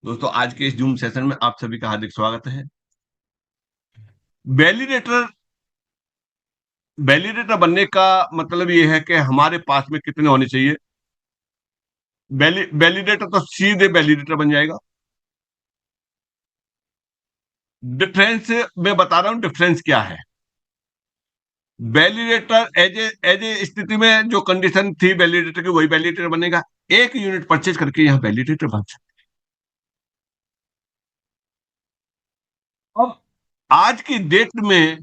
दोस्तों, आज के इस जूम सेशन में आप सभी का हार्दिक स्वागत है। वैलिडेटर वैलिडेटर बनने का मतलब ये है कि हमारे पास में कितने होने चाहिए। वैलिडेटर तो सीधे वैलिडेटर बन जाएगा। डिफरेंस मैं बता रहा हूं, डिफरेंस क्या है। वैलिडेटर एज ए स्थिति में जो कंडीशन थी वैलिडेटर की, वही वैलिडेटर बनेगा। एक यूनिट परचेज करके यहाँ वैलिडेटर बन सकता है। अब आज की डेट में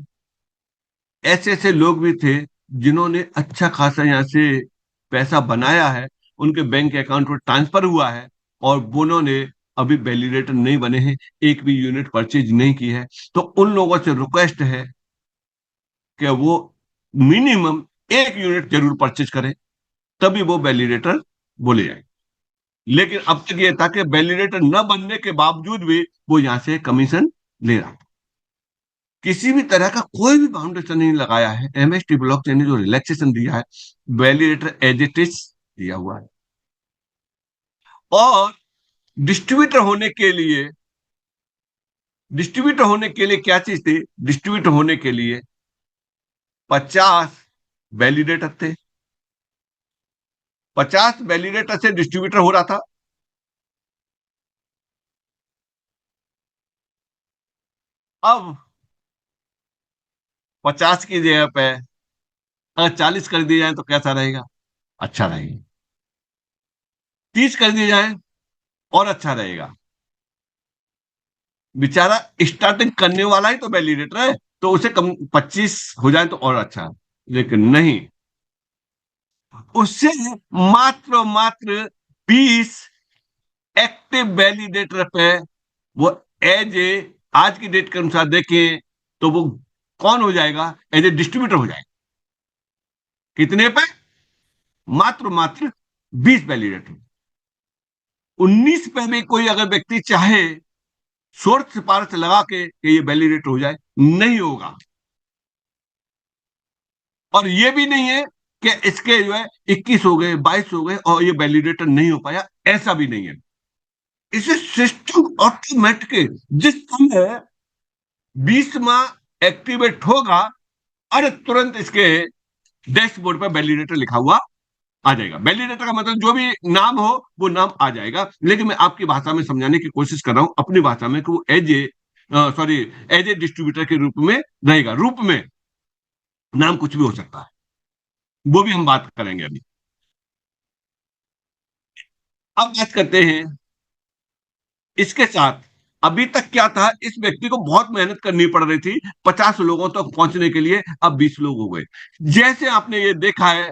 ऐसे ऐसे लोग भी थे जिन्होंने अच्छा खासा यहाँ से पैसा बनाया है, उनके बैंक अकाउंट में ट्रांसफर हुआ है, और वो उन्होंने अभी वैलिडेटर नहीं बने हैं, एक भी यूनिट परचेज नहीं की है। तो उन लोगों से रिक्वेस्ट है कि वो मिनिमम एक यूनिट जरूर परचेज करें, तभी वो वैलिडेटर बोले जाए। लेकिन अब तक ये था कि वैलिडेटर न बनने के बावजूद भी वो यहाँ से कमीशन ले रहा था। किसी भी तरह का कोई भी बाउंडेशन नहीं लगाया है। एमएसटी ब्लॉकचेन ने जो रिलैक्सेशन दिया है, वैलिडेटर एज इट इज दिया हुआ है। और डिस्ट्रीब्यूटर होने के लिए डिस्ट्रीब्यूटर होने के लिए क्या चीज थी? डिस्ट्रीब्यूटर होने के लिए 50 वैलिडेटर थे। 50 वैलिडेटर से डिस्ट्रीब्यूटर हो रहा था। अब 50 की जगह पे अगर 40 कर दिए जाए तो कैसा रहेगा? अच्छा रहेगा। 30 कर दिए जाए और अच्छा रहेगा। बेचारा स्टार्टिंग करने वाला ही तो वैलिडेटर है, तो उसे कम 25 हो जाए तो और अच्छा है। लेकिन नहीं, उससे मात्र मात्र 20 एक्टिव वैलिडेटर पे वो एज ए आज की डेट के अनुसार देखें तो वो कौन हो जाएगा? एज ए डिस्ट्रीब्यूटर हो जाएगा। कितने पे? मात्र मात्र 20 वैलिडेटर। 19 पे भी कोई अगर व्यक्ति चाहे शोर्ट सिफारिश लगा के कि ये वैलिडेटर हो जाए, नहीं होगा। और ये भी नहीं है कि इसके जो है 21 हो गए, 22 हो गए और ये वैलिडेटर नहीं हो पाया, ऐसा भी नहीं है। इसे सिस्टम ऑटोमेटिक जिस समय 20वां एक्टिवेट होगा, अरे तुरंत इसके डैशबोर्ड पर वैलिडेटर लिखा हुआ आ जाएगा। वैलिडेटर का मतलब जो भी नाम हो वो नाम आ जाएगा। लेकिन मैं आपकी भाषा में समझाने की कोशिश कर रहा हूं, अपनी भाषा में, कि वो as a sorry as a distributor के रूप में रहेगा। रूप में नाम कुछ भी हो सकता है, वो भी हम बात करेंगे अभी। अब बात करते हैं इसके साथ। अभी तक क्या था, इस व्यक्ति को बहुत मेहनत करनी पड़ रही थी 50 लोगों तक पहुंचने के लिए। अब 20 लोग हो गए। जैसे आपने ये देखा है,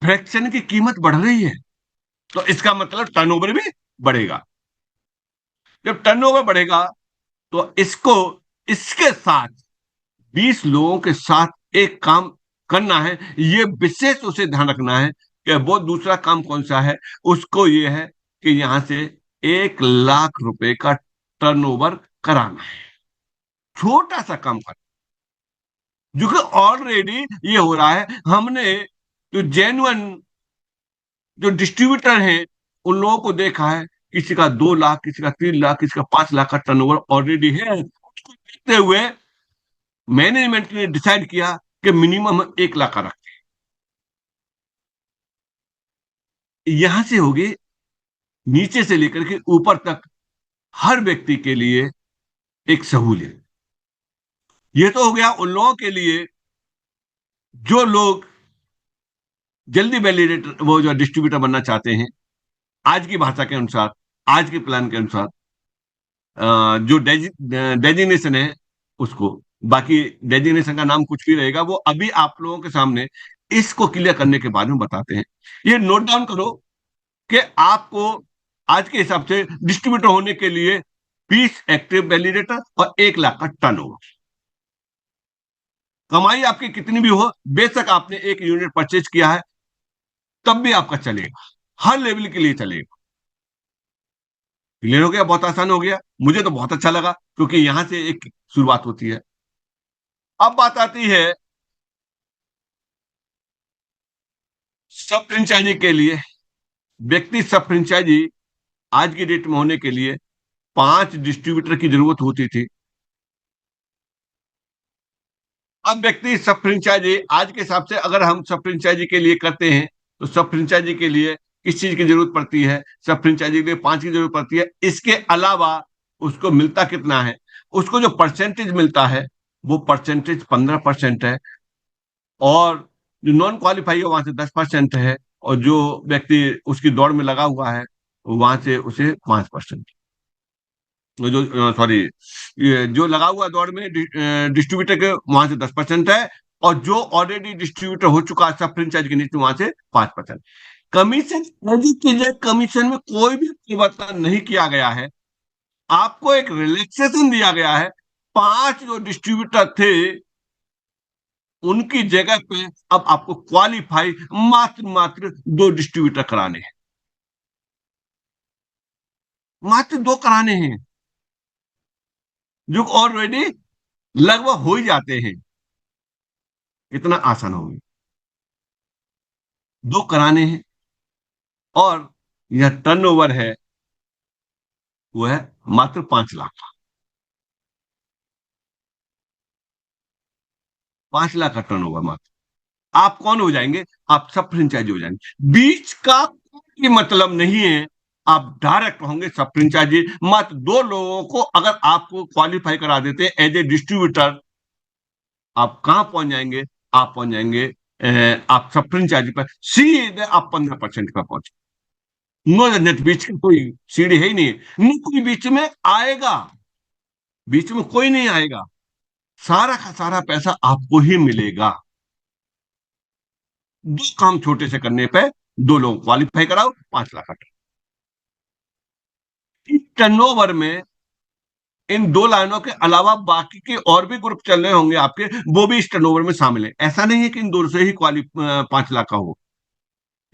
फ्रैक्शन की कीमत बढ़ रही है, तो इसका मतलब टर्नओवर भी बढ़ेगा। जब टर्नओवर बढ़ेगा तो इसको इसके साथ 20 लोगों के साथ एक काम करना है। ये विशेष उसे ध्यान रखना है कि वो दूसरा काम कौन सा है। उसको ये है कि यहां से 1 लाख रुपए का टर्नओवर कराना है। छोटा सा काम कर, जो कि ऑलरेडी ये हो रहा है। हमने जो जेन्युइन जो डिस्ट्रीब्यूटर हैं उन लोगों को देखा है, किसी का 2 लाख, किसी का 3 लाख, किसी का 5 लाख का टर्नओवर ऑलरेडी है। उसको देखते हुए मैनेजमेंट ने डिसाइड किया कि मिनिमम 1 लाख का रखें। यहां से होगी नीचे से लेकर के ऊपर तक हर व्यक्ति के लिए एक सहूलियत। ये तो हो गया उन लोगों के लिए जो लोग जल्दी वैलिडेटर, वो जो डिस्ट्रीब्यूटर बनना चाहते हैं। आज की भाषा के अनुसार, आज के प्लान के अनुसार, जो डेजिग्नेशन है उसको, बाकी डेजिग्नेशन का नाम कुछ भी रहेगा, वो अभी आप लोगों के सामने इसको क्लियर करने के बाद में बताते हैं। ये नोट डाउन करो कि आपको आज के हिसाब से डिस्ट्रीब्यूटर होने के लिए 20 एक्टिव वैलिडेटर और 1 लाख का टर्नओवर। कमाई आपकी कितनी भी हो, बेशक आपने एक यूनिट परचेज किया है, तब भी आपका चलेगा। हर लेवल के लिए चलेगा। क्लियर हो गया? बहुत आसान हो गया। मुझे तो बहुत अच्छा लगा, क्योंकि यहां से एक शुरुआत होती है। अब बात आती है सब फ्रेंचाइजी के लिए। व्यक्ति सब फ्रेंचाइजी आज की डेट में होने के लिए 5 डिस्ट्रीब्यूटर की जरूरत होती थी। अब व्यक्ति सब फ्रेंचाइजी आज के हिसाब से अगर हम सब फ्रेंचाइजी के लिए करते हैं तो सब फ्रेंचाइजी के लिए किस चीज की जरूरत पड़ती है? सब फ्रेंचाइजी के लिए 5 की जरूरत पड़ती है। इसके अलावा उसको मिलता कितना है? उसको जो परसेंटेज मिलता है वो परसेंटेज 15% है, और जो नॉन क्वालिफाई है वहां से 10% है, और जो व्यक्ति उसकी दौड़ में लगा हुआ है वहां से उसे 5%। जो सॉरी, ये जो लगा हुआ दौड़ में डिस्ट्रीब्यूटर के वहां से 10% है, और जो ऑलरेडी डिस्ट्रीब्यूटर हो चुका है सब फ्रेंचाइज के नीचे वहां से 5%। कमीशन कमीशन में कोई भी परिवर्तन नहीं किया गया है। आपको एक रिलैक्सेशन दिया गया है। 5 जो डिस्ट्रीब्यूटर थे उनकी जगह पे अब आपको क्वालिफाई मात्र मात्र 2 डिस्ट्रीब्यूटर कराने हैं। मात्र 2 कराने हैं, जो ऑलरेडी लगभग हो ही जाते हैं। इतना आसान हो गया। 2 कराने हैं, और यह टर्नओवर है वो है मात्र 5 लाख का। 5 लाख का टर्नओवर मात्र। आप कौन हो जाएंगे? आप सब फ्रेंचाइजी हो जाएंगे। बीच का कोई मतलब नहीं है। आप डायरेक्ट होंगे सब फ्रेंचाइजी। मात्र 2 लोगों को अगर आपको क्वालिफाई करा देते हैं एज ए डिस्ट्रीब्यूटर, आप कहां पहुंच जाएंगे? आप पहुंच जाएंगे आप सब फ्रेंचाइजी पर सीधे आप 15% पर पहुंचे। नो झंझट, बीच की कोई सीढ़ी है ही नहीं है। न कोई बीच में आएगा। बीच में कोई नहीं आएगा। सारा का सारा पैसा आपको ही मिलेगा। 2 काम छोटे से करने पे 2 लोग क्वालिफाई कराओ, 5 लाख का टर्नओवर में। इन 2 लाइनों के अलावा बाकी के और भी ग्रुप चल रहे होंगे आपके, वो भी इस टर्नओवर में शामिल है। ऐसा नहीं है कि इन 2 से ही 5 लाख का हो।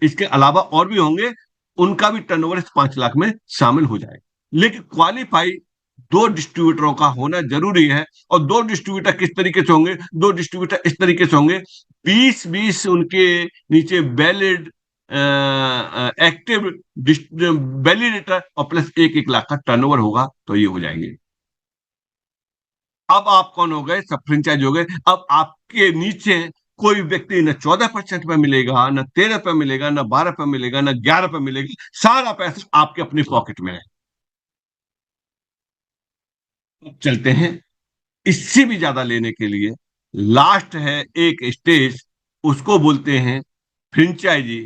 इसके अलावा और भी होंगे, उनका भी टर्नओवर इस 5 लाख में शामिल हो जाएगा। लेकिन क्वालिफाई 2 डिस्ट्रीब्यूटरों का होना जरूरी है। और 2 डिस्ट्रीब्यूटर किस तरीके से होंगे? 2 डिस्ट्रीब्यूटर इस तरीके से होंगे, 20-20 उनके नीचे वैलिड एक्टिव वैलिडेटर, और प्लस 1-1 लाख का टर्नओवर होगा तो ये हो जाएंगे। अब आप कौन हो गए? सब फ्रेंचाइज हो गए। अब आपके नीचे कोई व्यक्ति न 14% पे मिलेगा, न 13 पे मिलेगा, न 12 पे मिलेगा, न 11 पे मिलेगा। सारा पैसा आपके अपनी पॉकेट में है। अब चलते हैं इससे भी ज्यादा लेने के लिए। लास्ट है एक स्टेज, उसको बोलते हैं फ्रेंचाइजी।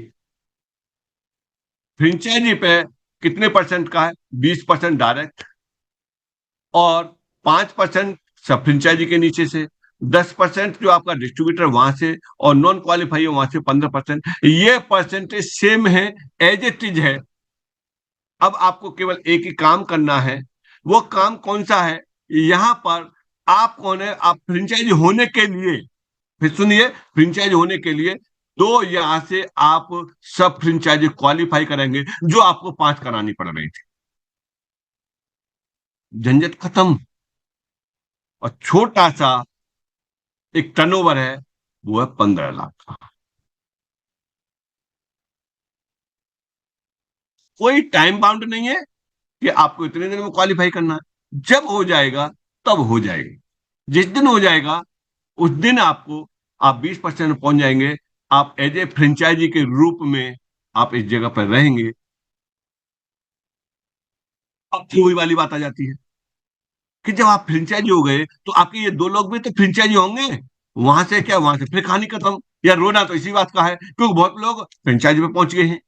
फ्रेंचाइजी पे कितने परसेंट का है? 20% डायरेक्ट, और 5% सब फ्रेंचाइजी के नीचे से, 10% जो आपका डिस्ट्रीब्यूटर वहां से, और नॉन क्वालिफाई है वहां से 15%। ये परसेंटेज सेम है, एज इट इज है। अब आपको केवल एक ही काम करना है। वो काम कौन सा है? यहां पर आप कौन है? आप फ्रेंचाइजी होने के लिए, फिर सुनिए, फ्रेंचाइजी होने के लिए तो यहां से आप सब फ्रेंचाइजी क्वालिफाई करेंगे, जो आपको 5 करानी पड़ रही थी। झंझट खत्म। और छोटा सा एक टर्नओवर है, वो है 15 लाख का। कोई टाइम बाउंड नहीं है कि आपको इतने दिन में क्वालिफाई करना है। जब हो जाएगा तब हो जाएगा। जिस दिन हो जाएगा उस दिन आपको, आप 20% पहुंच जाएंगे। आप एज ए फ्रेंचाइजी के रूप में आप इस जगह पर रहेंगे। अब फिर वही वाली बात आ जाती है कि जब आप फ्रेंचाइजी हो गए तो आपके ये 2 लोग भी तो फ्रेंचाइजी होंगे। वहां से क्या, वहां से फिर कहानी खत्म। या रोना तो इसी बात का है, क्योंकि बहुत लोग फ्रेंचाइजी में पहुंच गए हैं।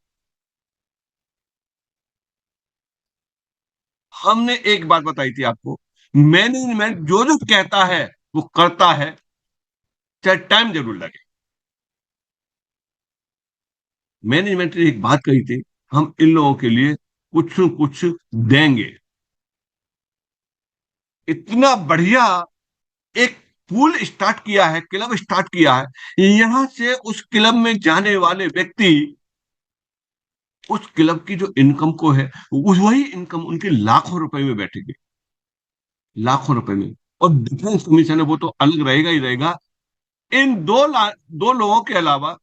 हमने एक बात बताई थी आपको, मैनेजमेंट जो जो कहता है वो करता है, चाहे टाइम जरूर लगे। मैनेजमेंट ने एक बात कही थी, हम इन लोगों के लिए कुछ न कुछ देंगे। इतना बढ़िया एक पूल स्टार्ट किया है, क्लब स्टार्ट किया है। यहां से उस क्लब में जाने वाले व्यक्ति उस क्लब की जो इनकम को है, वही इनकम उनके लाखों रुपए में बैठेगी। लाखों रुपए में। और डिफेंस कमीशन है वो तो अलग रहेगा ही रहेगा। इन 2 लोगों के अलावा,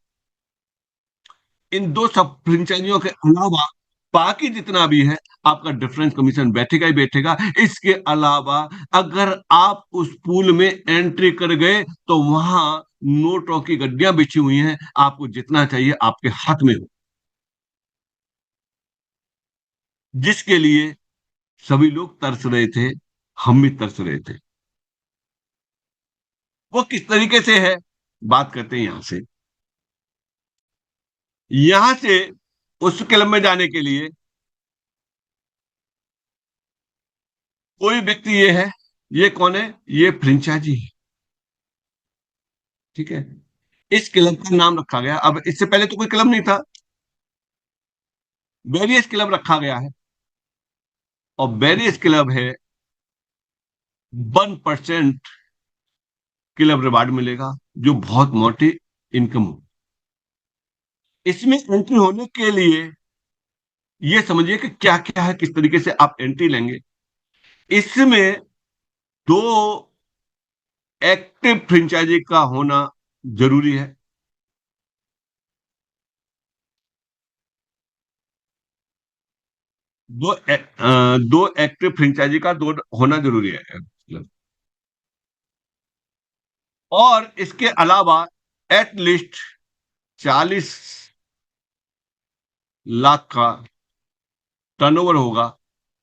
इन 2 सब फ्रेंचाइजियों के अलावा बाकी जितना भी है आपका डिफरेंस कमीशन बैठेगा ही बैठेगा। इसके अलावा अगर आप उस पूल में एंट्री कर गए तो वहां नोटों की गड्डियां बिछी हुई हैं, आपको जितना चाहिए आपके हाथ में हो, जिसके लिए सभी लोग तरस रहे थे, हम भी तरस रहे थे। वो किस तरीके से है, बात करते हैं यहां से। यहां से उस क्लब में जाने के लिए कोई व्यक्ति ये है, ये कौन है, ये फ्रेंचाइजी है, ठीक है। इस क्लब का नाम रखा गया, अब इससे पहले तो कोई क्लब नहीं था, वेरियस क्लब रखा गया है। और वेरियस क्लब है, 1% क्लब रिवार्ड मिलेगा, जो बहुत मोटी इनकम हो। इसमें एंट्री होने के लिए ये समझिए कि क्या क्या है, किस तरीके से आप एंट्री लेंगे। इसमें दो एक्टिव फ्रेंचाइजी का होना जरूरी है। दो एक्टिव फ्रेंचाइजी का दो होना जरूरी है। और इसके अलावा एटलीस्ट 40 लाख का टर्नओवर होगा,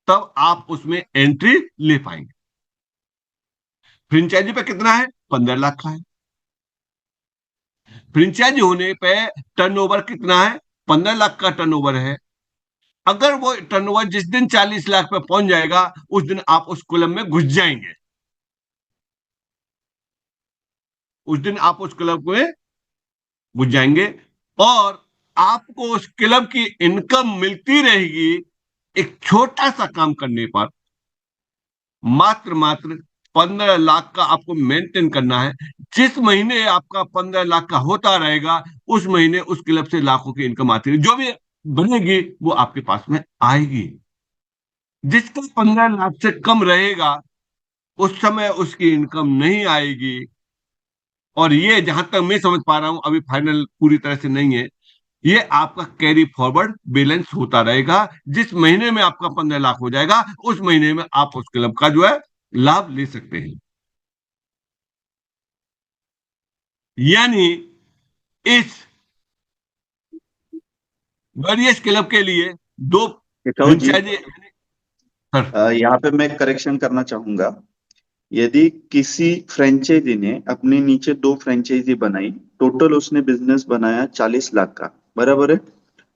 तब आप उसमें एंट्री ले पाएंगे। फ्रेंचाइजी पे कितना है, 15 लाख का है। फ्रेंचाइजी होने पे टर्नओवर कितना है, 15 लाख का टर्नओवर है। अगर वो टर्नओवर जिस दिन 40 लाख पे पहुंच जाएगा, उस दिन आप उस क्लब में घुस जाएंगे, उस दिन आप उस क्लब में घुस जाएंगे। और आपको उस क्लब की इनकम मिलती रहेगी, एक छोटा सा काम करने पर। मात्र मात्र 15 लाख का आपको मेंटेन करना है। जिस महीने आपका 15 लाख का होता रहेगा, उस महीने उस क्लब से लाखों की इनकम आती रहेगी, जो भी बनेगी वो आपके पास में आएगी। जिसका 15 लाख से कम रहेगा, उस समय उसकी इनकम नहीं आएगी। और ये जहां तक मैं समझ पा रहा हूं, अभी फाइनल पूरी तरह से नहीं है, ये आपका कैरी फॉरवर्ड बैलेंस होता रहेगा। जिस महीने में आपका 15 लाख हो जाएगा, उस महीने में आप उस क्लब का जो है लाभ ले सकते हैं। यानी इस वेरियस क्लब के लिए दो केशव जी, फ्रेंचाइजी। सर। यहाँ पे मैं करेक्शन करना चाहूंगा। यदि किसी फ्रेंचाइजी ने अपने नीचे दो फ्रेंचाइजी बनाई, टोटल उसने बिजनेस बनाया 40 लाख का, बराबर है,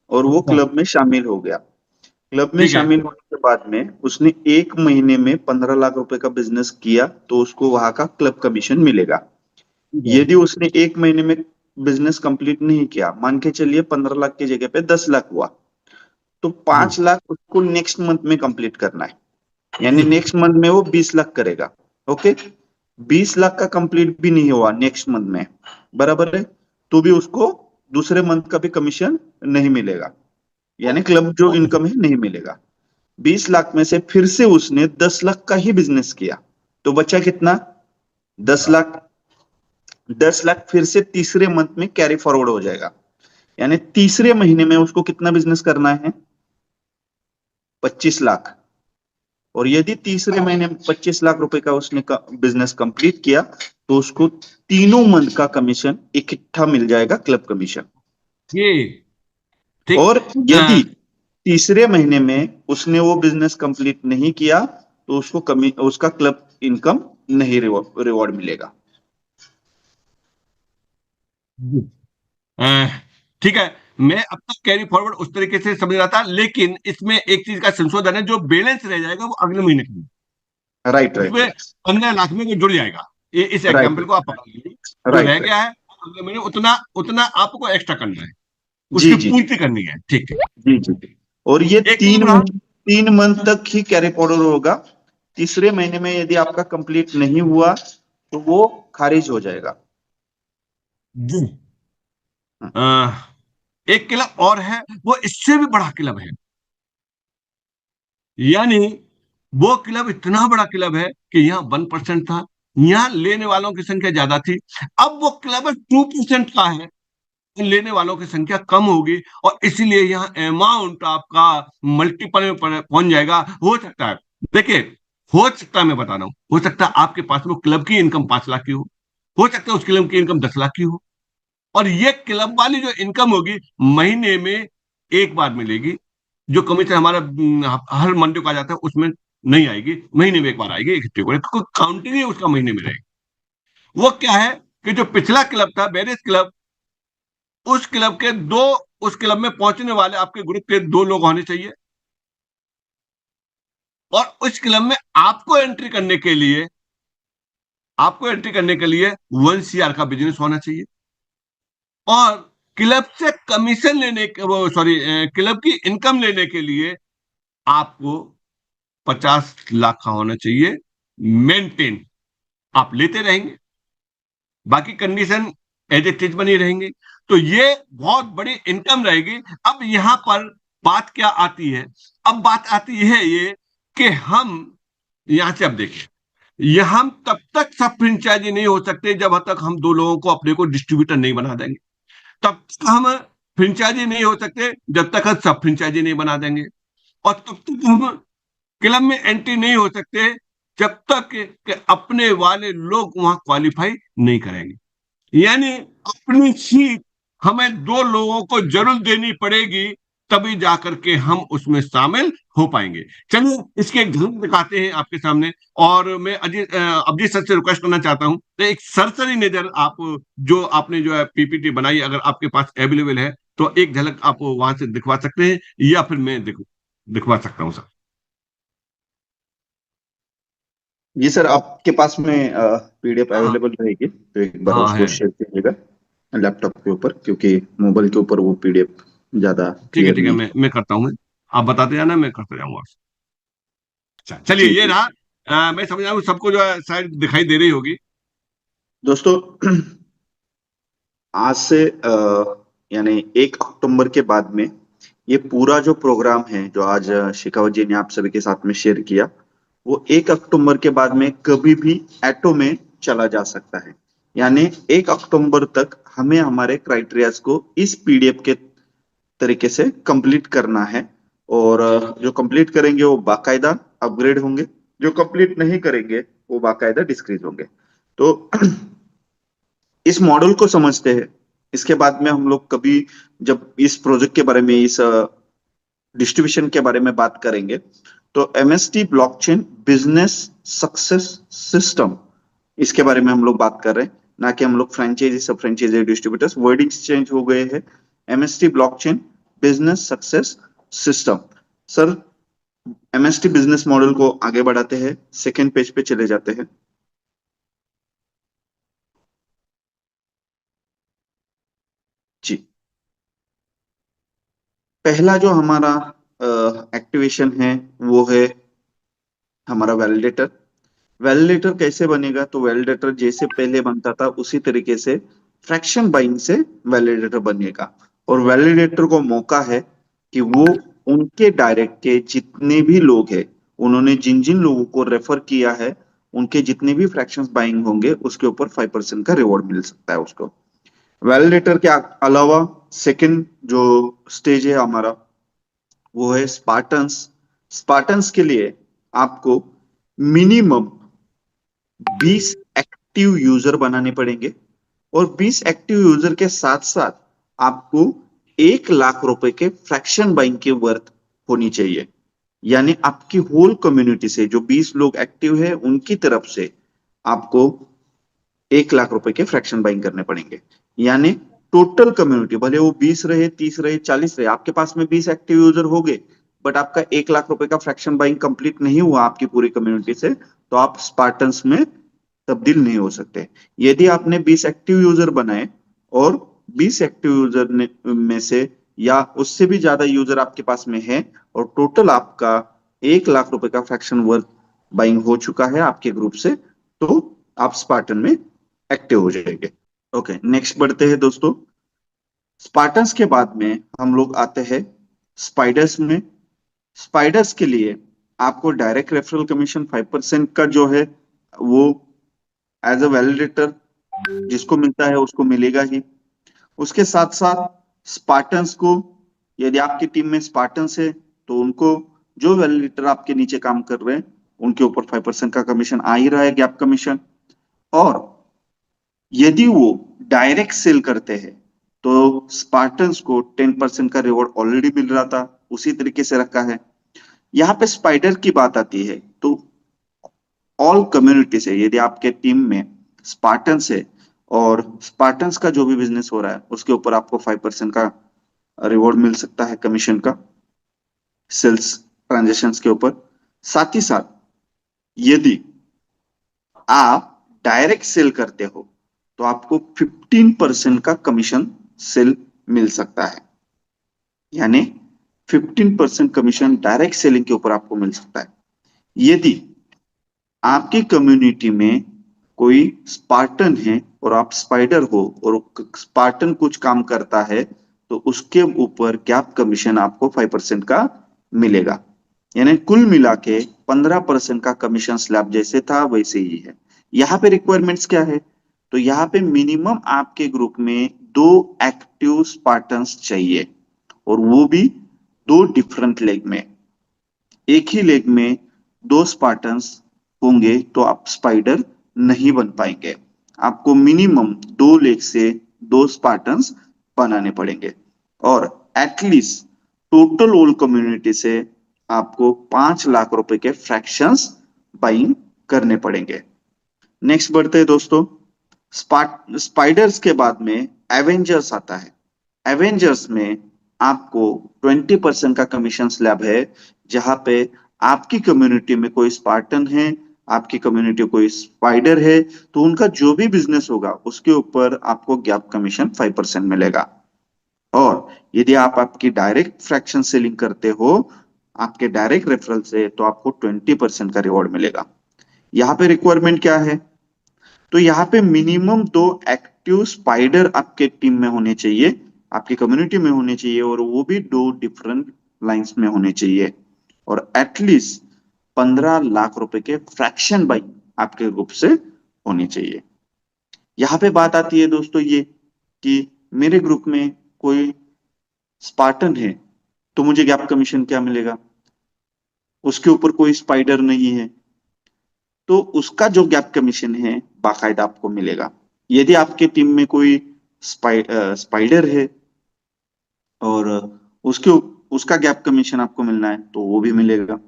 और वो अच्छा। क्लब में शामिल हो गया। क्लब में ठीक है। शामिल होने के बाद में उसने एक महीने में 15 लाख रुपए का बिजनेस किया, तो उसको वहां का क्लब कमीशन मिलेगा। ठीक है। यदि उसने एक महीने में बिजनेस कंप्लीट नहीं किया, मान के चलिए 15 लाख की जगह पे 10 लाख हुआ, तो हम्म। 5 लाख उसको नेक्स्ट मंथ में कंप्लीट करना है। यानी हम्म। नेक्स्ट मंथ में वो 20 लाख करेगा। ओके, 20 लाख का कंप्लीट भी नहीं हुआ नेक्स्ट मंथ में, बराबर है, तो भी उसको दूसरे मंथ का भी कमीशन नहीं मिलेगा, यानी क्लब जो ओके। इनकम है नहीं मिलेगा। 20 लाख में से फिर से उसने 10 लाख का ही बिजनेस किया, तो बचा कितना, 10 लाख। 10 लाख फिर से तीसरे मंथ में कैरी फॉरवर्ड हो जाएगा, यानी तीसरे महीने में उसको कितना बिजनेस करना है, 25 लाख। और यदि तीसरे महीने में 25 लाख रुपए का उसने बिजनेस कंप्लीट किया, तो उसको तीनों मंथ का कमीशन इकट्ठा मिल जाएगा, क्लब कमीशन। ये ठीक। और अ, यदि तीसरे महीने में उसने वो बिजनेस कंप्लीट नहीं किया, तो उसको उसका क्लब इनकम नहीं, रिवॉर्ड मिलेगा। अ, ठीक है। मैं अब तक कैरी फॉरवर्ड उस तरीके से समझ रहा था, लेकिन इसमें एक चीज का संशोधन है, जो बैलेंस रह जाएगा वो अगले महीने के लिए राइट, राइट, उसमें राइट, 15 लाख में वो जुड़ जाएगा। ये इस राइट, एग्जाम्पल को आप पकड़ लीजिए। जो रह राइट, राइट। गया है अगले महीने उतना उतना आपको एक्स्ट्रा करना है, जी, उसकी जी, पूर्ति करनी है, ठीक है। जी, जी, जी। और ये एक काम रहा। 3 मंथ तक ही कैरी फॉरवर्ड होगा। तीसरे महीने में यदि आपका कंप्लीट नहीं हुआ, तो वो खारिज हो जाएगा। जी। अ, एक क्लब और है, वो इससे भी बड़ा क्लब है। यानी वो क्लब इतना बड़ा क्लब है कि यहाँ 1% था, यहाँ लेने वालों की संख्या ज्यादा थी। अब वो क्लब 2% का है, लेने वालों की संख्या कम होगी और इसीलिए यहाँ अमाउंट आपका मल्टीपल में पहुंच जाएगा। हो सकता है, देखिए, हो सकता है, मैं बता रहा हूँ, हो सकता है आपके पास में क्लब की इनकम 5 लाख की हो सकता है उस क्लब की इनकम 10 लाख की हो, और ये क्लब वाली जो इनकम होगी महीने में एक बार मिलेगी। जो कमीशन हमारा हर मंडे को आ जाता है उसमें नहीं आएगी, महीने में एक बार आएगी इकट्ठे को, कोई काउंटिंग ही उसका महीने में रहेगी। वो क्या है कि जो पिछला क्लब था बैरिज क्लब, उस क्लब के दो, उस क्लब में पहुंचने वाले आपके ग्रुप के 2 लोग होने चाहिए, और उस क्लब में आपको एंट्री करने के लिए 1 CR का बिजनेस होना चाहिए, और क्लब से कमीशन लेने के वो सॉरी क्लब की इनकम लेने के लिए आपको 50 लाख का होना चाहिए मेंटेन। आप लेते रहेंगे, बाकी कंडीशन एज इट इज बनी रहेंगी, तो ये बहुत बड़ी इनकम रहेगी। अब यहां पर बात क्या आती है? अब बात आती है ये कि हम यहां से अब देखें, ये हम तब तक सब फ्रेंचाइजी नहीं हो सकते जब तक हम 2 लोगों को अपने को डिस्ट्रीब्यूटर नहीं बना देंगे। तब तक हम फ्रेंचाइजी नहीं हो सकते जब तक हम सब फ्रेंचाइजी नहीं बना देंगे, और तब तक हम क्लब में एंट्री नहीं हो सकते जब तक कि अपने वाले लोग वहां क्वालिफाई नहीं करेंगे। यानी अपनी सीट हमें 2 लोगों को जरूर देनी पड़ेगी, तभी जाकर के हम उसमें शामिल हो पाएंगे। चलिए इसके एक झलक दिखाते हैं आपके सामने, और मैं अजीत सर से रिक्वेस्ट करना चाहता हूं तो एक सरसरी नजर आप, जो आपने जो है पीपीटी बनाई, अगर आपके पास अवेलेबल है तो एक झलक आप वहां से दिखवा सकते हैं, या फिर मैं दिखवा सकता हूं सर। जी सर, आपके पास में पीडीएफ हाँ अवेलेबल रहेगी तो एक बार हाँ उसको है। शेयर कीजिएगा लैपटॉप के ऊपर, क्योंकि मोबाइल के ऊपर वो पीडीएफ ज्यादा ठीक है क्लियर ठीक है, नहीं मैं करता हूँ, मैं, आप बताते जाना, मैं करते जाऊंगा। अच्छा है। चलिए, जी ये जी। रहा। मैं समझ रहा हूँ सबको जो है शायद दिखाई दे रही होगी। दोस्तों, आज से यानी 1 अक्टूबर के बाद में ये पूरा जो प्रोग्राम है जो आज शिकावत जी ने आप सभी के साथ में शेयर किया, वो 1 अक्टूबर के बाद में कभी भी ऐटो में चला जा सकता है। यानी 1 अक्टूबर तक हमें हमारे क्राइटेरियाज को इस पीडीएफ के तरीके से कंप्लीट करना है, और जो कंप्लीट करेंगे वो बाकायदा अपग्रेड होंगे, जो कंप्लीट नहीं करेंगे वो बाकायदा डिस्क्रीज होंगे। तो इस मॉडल को समझते हैं। इसके बाद में हम लोग कभी जब इस प्रोजेक्ट के बारे में, इस डिस्ट्रीब्यूशन के बारे में बात करेंगे, तो MST blockchain business success system, इसके बारे में हम लोग बात कर रहे हैं, ना कि हम लोग फ्रेंचाइजी सब फ्रेंचाइजी डिस्ट्रीब्यूटर्स, वर्डिंग्स चेंज हो गए हैं। MST blockchain business success system. Sir, MST business model को आगे बढ़ाते हैं, सेकेंड पेज पे चले जाते हैं। जी। पहला जो हमारा एक्टिवेशन है वो है हमारा वैलिडेटर। वैलिडेटर कैसे बनेगा? तो वैलिडेटर जैसे पहले बनता था उसी तरीके से फ्रैक्शन बाइंग से वैलिडेटर बनेगा, और वैलिडेटर को मौका है कि वो उनके डायरेक्ट के जितने भी लोग हैं, उन्होंने जिन जिन लोगों को रेफर किया है, उनके जितने भी फ्रैक्शंस बाइंग होंगे उसके ऊपर 5% का रिवॉर्ड मिल सकता है उसको। वैलिडेटर के अलावा सेकंड जो स्टेज है हमारा, वो है स्पार्टन्स। स्पार्टन्स के लिए आपको मिनिमम 20 एक्टिव यूजर बनाने पड़ेंगे, और 20 एक्टिव यूजर के साथ साथ आपको 1 लाख रुपए के फ्रैक्शन बाइंग की वर्थ होनी चाहिए। यानी आपकी होल कम्युनिटी से जो 20 लोग एक्टिव है उनकी तरफ से आपको 1 लाख रुपए के फ्रैक्शन बाइंग करने पड़ेंगे। यानी टोटल कम्युनिटी, भले वो 20 रहे, 30 रहे, 40 रहे, आपके पास में 20 एक्टिव यूजर हो गए, बट आपका 1 लाख रुपए का फ्रैक्शन बाइंग कंप्लीट नहीं हुआ आपकी पूरी कम्युनिटी से, तो आप स्पार्टन्स में तब्दील नहीं हो सकते। यदि आपने 20 एक्टिव यूजर बनाए, और 20 एक्टिव यूजर में से या उससे भी ज्यादा यूजर आपके पास में है, और टोटल आपका 1 लाख रुपए का फ्रैक्शन वर्थ बाइंग हो चुका है आपके ग्रुप से, तो आप स्पार्टन में एक्टिव हो जाएंगे। ओके, नेक्स्ट बढ़ते हैं दोस्तों। स्पार्टन्स के बाद में हम लोग आते हैं स्पाइडर्स में। स्पाइडर्स के लिए आपको डायरेक्ट रेफरल कमीशन 5% का जो है वो एज अ वैलिडेटर जिसको मिलता है उसको मिलेगा ही। उसके साथ साथ स्पार्टन्स को, यदि आपकी टीम में स्पार्टन्स है तो उनको, जो वैलिडेटर आपके नीचे काम कर रहे हैं उनके ऊपर 5% का कमीशन आ ही रहा है, गैप कमीशन। और यदि वो डायरेक्ट सेल करते हैं तो स्पार्टन्स को 10% का रिवॉर्ड ऑलरेडी मिल रहा था, उसी तरीके से रखा है। यहाँ पे स्पाइडर की बात आती है तो ऑल कम्युनिटी से, यदि आपके टीम में स्पार्टन्स है और स्पार्टन्स का जो भी बिजनेस हो रहा है उसके ऊपर आपको 5% का रिवॉर्ड मिल सकता है कमीशन का, सेल्स ट्रांजेक्शन के ऊपर। साथ ही साथ यदि आप डायरेक्ट सेल करते हो तो आपको 15% का कमीशन सेल मिल सकता है, यानी 15% कमीशन डायरेक्ट सेलिंग के ऊपर आपको मिल सकता है। यदि आपकी कम्युनिटी में कोई स्पार्टन है और आप स्पाइडर हो और स्पार्टन कुछ काम करता है तो उसके ऊपर गैप कमीशन आपको 5% का मिलेगा, यानी कुल मिला के 15% का कमीशन स्लैब जैसे था वैसे ही है। यहाँ पे रिक्वायरमेंट्स क्या है, तो यहाँ पे मिनिमम आपके ग्रुप में 2 एक्टिव स्पार्टन्स चाहिए, और वो भी 2 डिफरेंट लेग में। एक ही लेग में 2 स्पार्टन्स होंगे तो आप स्पाइडर नहीं बन पाएंगे, आपको मिनिमम 2 लेग से 2 स्पार्टन्स बनाने पड़ेंगे। और एटलीस्ट टोटल ओल कम्युनिटी से आपको 5 लाख रुपए के फ्रैक्शंस बाइंग करने पड़ेंगे। नेक्स्ट बढ़ते हैं दोस्तों, स्पाइडर्स के बाद में एवेंजर्स आता है। एवेंजर्स में आपको 20% का कमीशन स्लैब है, जहां पे आपकी कम्युनिटी में कोई स्पार्टन है, आपकी कम्युनिटी कोई स्पाइडर है, तो उनका जो भी बिजनेस होगा उसके ऊपर आपको गैप कमीशन 5% मिलेगा। और यदि आप आपकी डायरेक्ट फ्रैक्शन सेलिंग करते हो, आपके डायरेक्ट रेफरल से, तो आपको 20% का रिवॉर्ड मिलेगा। यहाँ पे रिक्वायरमेंट क्या है, तो यहाँ पे मिनिमम 2 एक्टिव स्पाइडर आपके टीम में होने चाहिए, आपकी कम्युनिटी में होने चाहिए, और वो भी 2 डिफरेंट लाइंस में होने चाहिए, और एटलीस्ट 15 लाख रुपए के फ्रैक्शन बाई आपके ग्रुप से होनी चाहिए। यहाँ पे बात आती है दोस्तों ये कि मेरे ग्रुप में कोई स्पार्टन है तो मुझे गैप कमीशन क्या मिलेगा, उसके ऊपर कोई स्पाइडर नहीं है तो उसका जो गैप कमीशन है बाकायदा आपको मिलेगा। यदि आपके टीम में कोई स्पाइडर है और उसके उसका गैप कमीशन आपको मिलना है तो वो भी मिलेगा।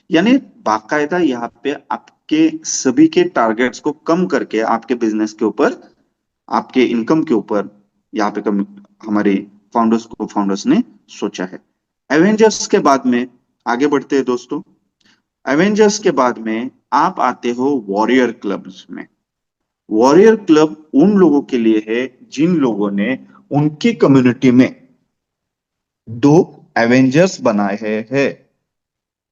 यानी बाकायदा यहाँ पे आपके सभी के टारगेट्स को कम करके आपके बिजनेस के ऊपर, आपके इनकम के ऊपर यहाँ पे हमारे फाउंडर्स ने सोचा है। एवेंजर्स के बाद में आगे बढ़ते हैं दोस्तों, एवेंजर्स के बाद में आप आते हो वॉरियर क्लब्स में। वॉरियर क्लब उन लोगों के लिए है जिन लोगों ने उनकी कम्युनिटी में 2 एवेंजर्स बनाए हैं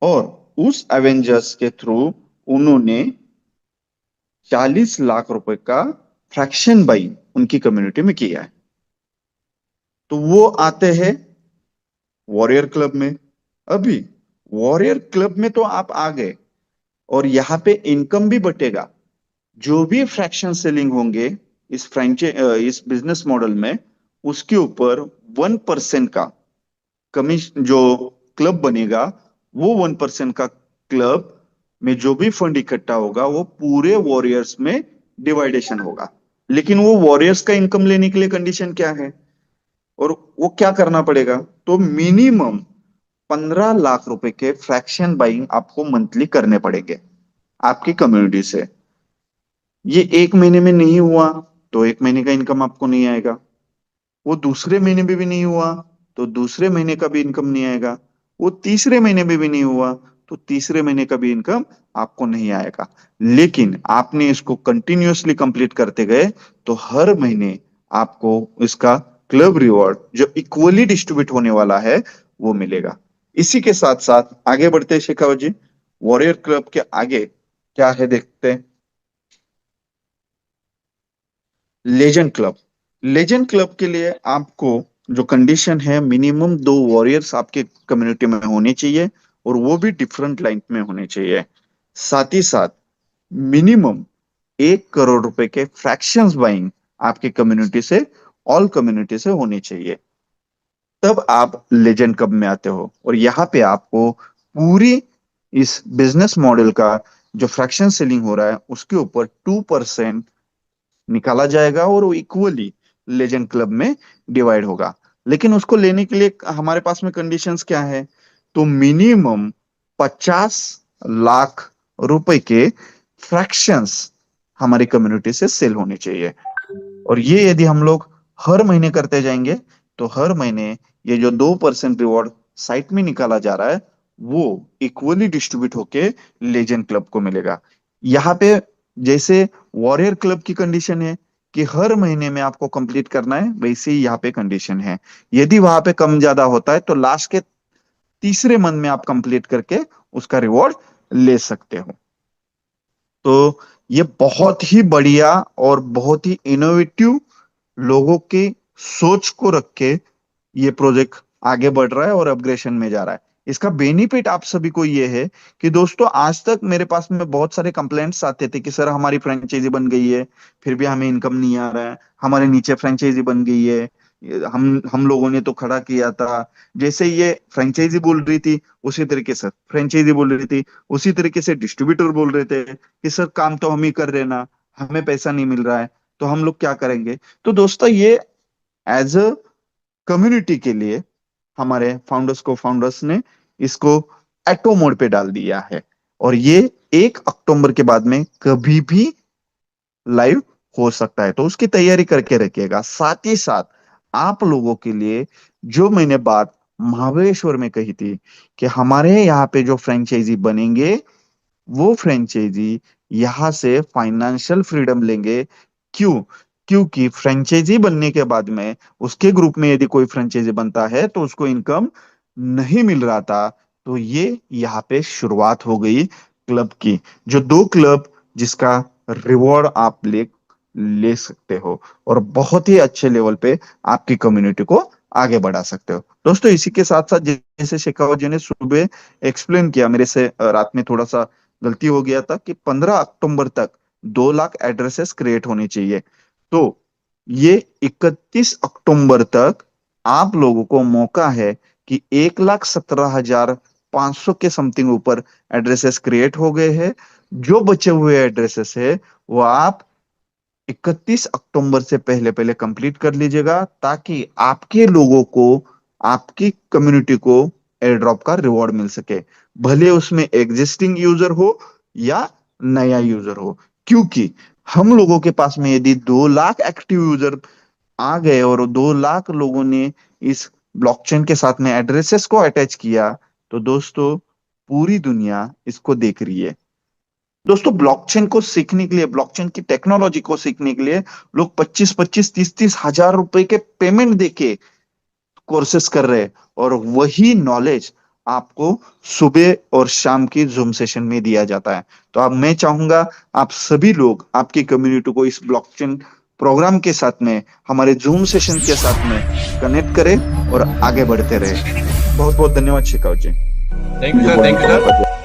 और उस एवेंजर्स के थ्रू उन्होंने 40 लाख रुपए का फ्रैक्शन बाई उनकी कम्युनिटी में किया है, तो वो आते हैं वॉरियर क्लब में। अभी वॉरियर क्लब में तो आप आ गए और यहाँ पे इनकम भी बटेगा, जो भी फ्रैक्शन सेलिंग होंगे इस बिजनेस मॉडल में, उसके ऊपर 1% का कमीशन, जो क्लब बनेगा वो 1% का क्लब में जो भी फंड इकट्ठा होगा वो पूरे वॉरियर्स में डिवाइडेशन होगा। लेकिन वो वॉरियर्स का इनकम लेने के लिए कंडीशन क्या है और वो क्या करना पड़ेगा, तो मिनिमम 15 लाख रुपए के फ्रैक्शन बाइंग आपको मंथली करने पड़ेंगे आपकी कम्युनिटी से। ये 1 महीने में नहीं हुआ तो 1 महीने का इनकम आपको नहीं आएगा, वो दूसरे महीने में भी नहीं हुआ तो दूसरे महीने का भी इनकम नहीं आएगा, वो तीसरे महीने में भी नहीं हुआ तो तीसरे महीने का भी इनकम आपको नहीं आएगा। लेकिन आपने इसको कंटिन्यूअसली कंप्लीट करते गए तो हर महीने आपको इसका क्लब रिवॉर्ड जो इक्वली डिस्ट्रीब्यूट होने वाला है वो मिलेगा। इसी के साथ साथ आगे बढ़ते हैं शेखावत जी, वॉरियर क्लब के आगे क्या है देखते हैं। लेजेंड क्लब, लेजेंड क्लब के लिए आपको जो कंडीशन है, मिनिमम 2 वॉरियर्स आपके कम्युनिटी में होने चाहिए और वो भी डिफरेंट लाइन में होने चाहिए। साथ ही साथ मिनिमम 1 करोड़ रुपए के फ्रैक्शंस बाइंग आपकी कम्युनिटी से ऑल कम्युनिटी से होनी चाहिए। तब आप लेजेंड क्लब में आते हो और यहाँ पे आपको पूरी इस बिजनेस मॉडल का जो फ्रैक्शन सेलिंग हो रहा है उसके ऊपर 2% निकाला जाएगा और वो इक्वली लेजेंड क्लब में डिवाइड होगा। लेकिन उसको लेने के लिए हमारे पास में कंडीशंस क्या है? तो मिनिमम 50 लाख रुपए के फ्रैक्शंस हमारी कम्युनिटी से सेल होने चाहिए। और ये यदि हम लोग हर महीने करते जाएंगे तो हर महीने ये जो 2% रिवॉर्ड साइट में निकाला जा रहा है वो इक्वली डिस्ट्रीब्यूट होके लेजेंड क्लब को मिलेगा। यहाँ पे जैसे वॉरियर क्लब की कंडीशन है कि हर महीने में आपको कंप्लीट करना है, वैसे ही यहाँ पे कंडीशन है। यदि वहां पे कम ज्यादा होता है तो लास्ट के तीसरे मंथ में आप कंप्लीट करके उसका रिवॉर्ड ले सकते हो। तो ये बहुत ही बढ़िया और बहुत ही इनोवेटिव लोगों की सोच को रख के ये प्रोजेक्ट आगे बढ़ रहा है और अपग्रेडेशन में जा रहा है। इसका बेनिफिट आप सभी को ये है कि दोस्तों आज तक मेरे पास में बहुत सारे कंप्लेंट्स आते थे कि सर हमारी फ्रेंचाइजी बन गई है फिर भी हमें इनकम नहीं आ रहा है, हमारे नीचे फ्रेंचाइजी बन गई है, हम लोगों ने तो खड़ा किया था। जैसे ये फ्रेंचाइजी बोल रही थी उसी तरीके से फ्रेंचाइजी बोल रही थी, उसी तरीके से डिस्ट्रीब्यूटर बोल रहे थे कि सर काम तो हम ही कर रहे ना, हमें पैसा नहीं मिल रहा है तो हम लोग क्या करेंगे। तो दोस्तों ये एज अ कम्युनिटी के लिए हमारे फाउंडर्स ने इसको ऑटो मोड पे डाल दिया है और ये 1 अक्टूबर के बाद में कभी भी लाइव हो सकता है। तो उसकी तैयारी करके रखिएगा। साथ ही साथ आप लोगों के लिए जो मैंने बात महाबलेश्वर में कही थी कि हमारे यहाँ पे जो फ्रेंचाइजी बनेंगे वो फ्रेंचाइजी यहां से फाइनेंशियल फ्रीडम लेंगे। क्यों? क्योंकि फ्रेंचाइजी बनने के बाद में उसके ग्रुप में यदि कोई फ्रेंचाइजी बनता है तो उसको इनकम नहीं मिल रहा था, तो ये यहाँ पे शुरुआत हो गई क्लब की। जो 2 क्लब जिसका रिवॉर्ड आप ले सकते हो और बहुत ही अच्छे लेवल पे आपकी कम्युनिटी को आगे बढ़ा सकते हो। दोस्तों इसी के साथ साथ जैसे शेखावत जी ने सुबह एक्सप्लेन किया, मेरे से रात में थोड़ा सा गलती हो गया था कि 15 अक्टूबर तक 2 लाख एड्रेसेस क्रिएट होने चाहिए। तो ये 31 अक्टूबर तक आप लोगों को मौका है कि 1,17,500 के समथिंग ऊपर एड्रेसेस क्रिएट हो गए हैं। जो बचे हुए एड्रेसेस है वो आप 31 अक्टूबर से पहले पहले कंप्लीट कर लीजिएगा ताकि आपके लोगों को, आपकी कम्युनिटी को एयर ड्रॉप का रिवॉर्ड मिल सके, भले उसमें एग्जिस्टिंग यूजर हो या नया यूजर हो। क्योंकि हम लोगों के पास में यदि 2 लाख एक्टिव यूजर आ गए और 2 लाख लोगों ने इस ब्लॉकचेन के साथ में एड्रेसेस को अटैच किया तो दोस्तों पूरी दुनिया इसको देख रही है। दोस्तों ब्लॉकचेन को सीखने के लिए, ब्लॉकचेन की टेक्नोलॉजी को सीखने के लिए लोग 25-25, 30-30 हजार रुपए के पेमेंट देके कोर्सेस कर रहे हैं और वही नॉलेज आपको सुबह और शाम की जूम सेशन में दिया जाता है। तो अब मैं चाहूंगा आप सभी लोग आपकी कम्युनिटी को इस ब्लॉकचेन प्रोग्राम के साथ में, हमारे जूम सेशन के साथ में कनेक्ट करें और आगे बढ़ते रहे। बहुत बहुत धन्यवाद Shekhawat ji. Thank you sir, thank you sir.